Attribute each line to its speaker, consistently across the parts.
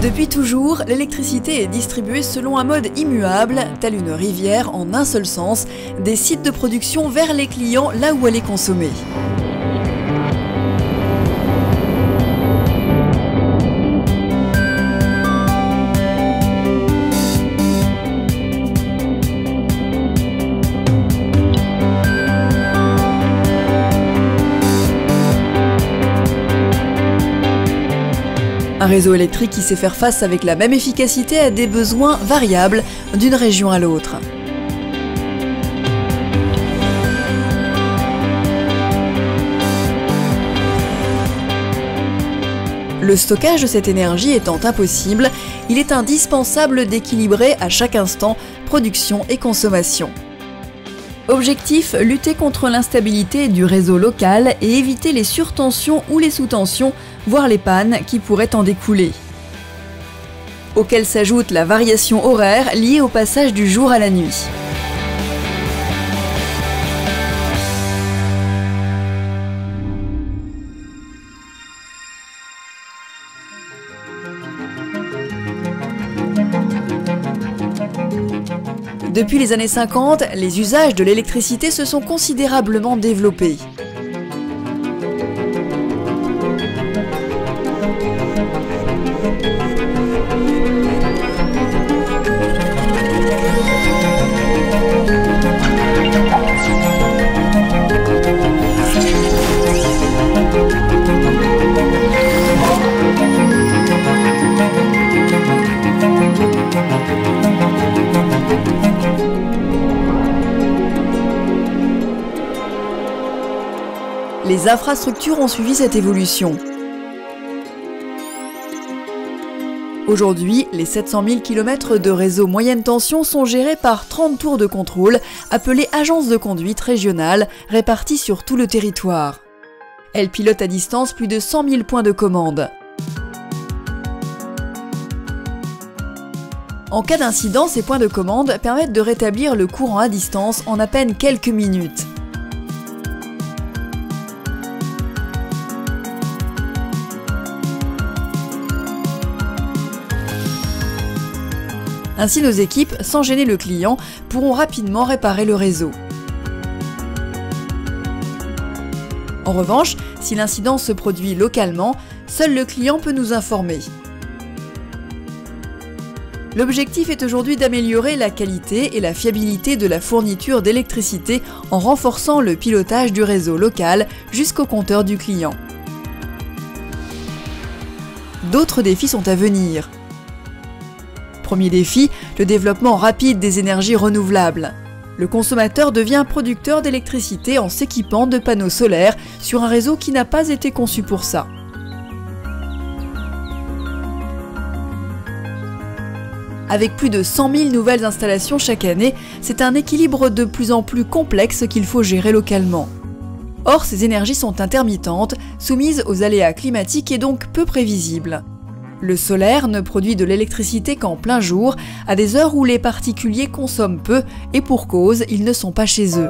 Speaker 1: Depuis toujours, l'électricité est distribuée selon un mode immuable, tel une rivière en un seul sens, des sites de production vers les clients là où elle est consommée. Un réseau électrique qui sait faire face avec la même efficacité à des besoins variables d'une région à l'autre. Le stockage de cette énergie étant impossible, il est indispensable d'équilibrer à chaque instant production et consommation. Objectif, lutter contre l'instabilité du réseau local et éviter les surtensions ou les sous-tensions, voire les pannes qui pourraient en découler. Auquel s'ajoute la variation horaire liée au passage du jour à la nuit. Depuis les années 50, les usages de l'électricité se sont considérablement développés. Les infrastructures ont suivi cette évolution. Aujourd'hui, les 700 000 km de réseau moyenne tension sont gérés par 30 tours de contrôle, appelées agences de conduite régionales, réparties sur tout le territoire. Elles pilotent à distance plus de 100 000 points de commande. En cas d'incident, ces points de commande permettent de rétablir le courant à distance en à peine quelques minutes. Ainsi, nos équipes, sans gêner le client, pourront rapidement réparer le réseau. En revanche, si l'incident se produit localement, seul le client peut nous informer. L'objectif est aujourd'hui d'améliorer la qualité et la fiabilité de la fourniture d'électricité en renforçant le pilotage du réseau local jusqu'au compteur du client. D'autres défis sont à venir. Premier défi, le développement rapide des énergies renouvelables. Le consommateur devient producteur d'électricité en s'équipant de panneaux solaires sur un réseau qui n'a pas été conçu pour ça. Avec plus de 100 000 nouvelles installations chaque année, c'est un équilibre de plus en plus complexe qu'il faut gérer localement. Or, ces énergies sont intermittentes, soumises aux aléas climatiques et donc peu prévisibles. Le solaire ne produit de l'électricité qu'en plein jour, à des heures où les particuliers consomment peu, et pour cause, ils ne sont pas chez eux.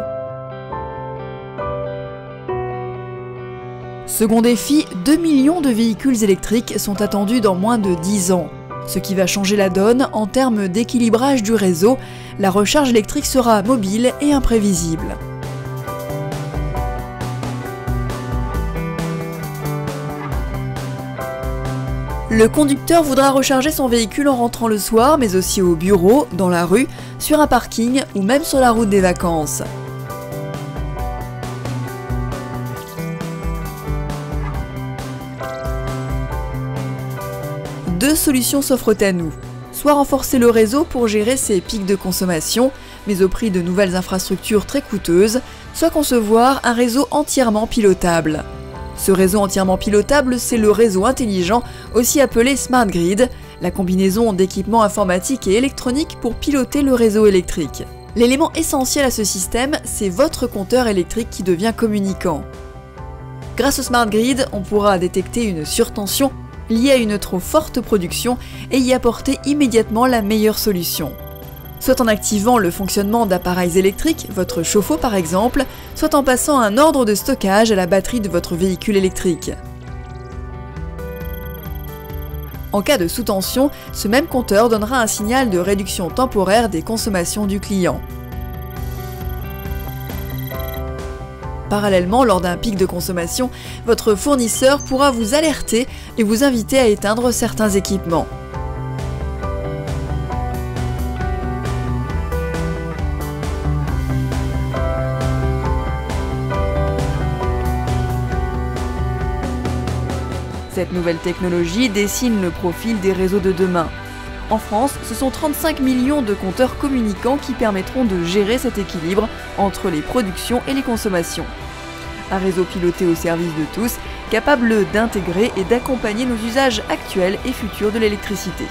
Speaker 1: Second défi, 2 millions de véhicules électriques sont attendus dans moins de 10 ans. Ce qui va changer la donne en termes d'équilibrage du réseau, la recharge électrique sera mobile et imprévisible. Le conducteur voudra recharger son véhicule en rentrant le soir, mais aussi au bureau, dans la rue, sur un parking ou même sur la route des vacances. Deux solutions s'offrent à nous. Soit renforcer le réseau pour gérer ces pics de consommation, mais au prix de nouvelles infrastructures très coûteuses, soit concevoir un réseau entièrement pilotable. Ce réseau entièrement pilotable, c'est le réseau intelligent, aussi appelé Smart Grid, la combinaison d'équipements informatiques et électroniques pour piloter le réseau électrique. L'élément essentiel à ce système, c'est votre compteur électrique qui devient communicant. Grâce au Smart Grid, on pourra détecter une surtension liée à une trop forte production et y apporter immédiatement la meilleure solution. Soit en activant le fonctionnement d'appareils électriques, votre chauffe-eau par exemple, soit en passant un ordre de stockage à la batterie de votre véhicule électrique. En cas de sous-tension, ce même compteur donnera un signal de réduction temporaire des consommations du client. Parallèlement, lors d'un pic de consommation, votre fournisseur pourra vous alerter et vous inviter à éteindre certains équipements. Cette nouvelle technologie dessine le profil des réseaux de demain. En France, ce sont 35 millions de compteurs communicants qui permettront de gérer cet équilibre entre les productions et les consommations. Un réseau piloté au service de tous, capable d'intégrer et d'accompagner nos usages actuels et futurs de l'électricité.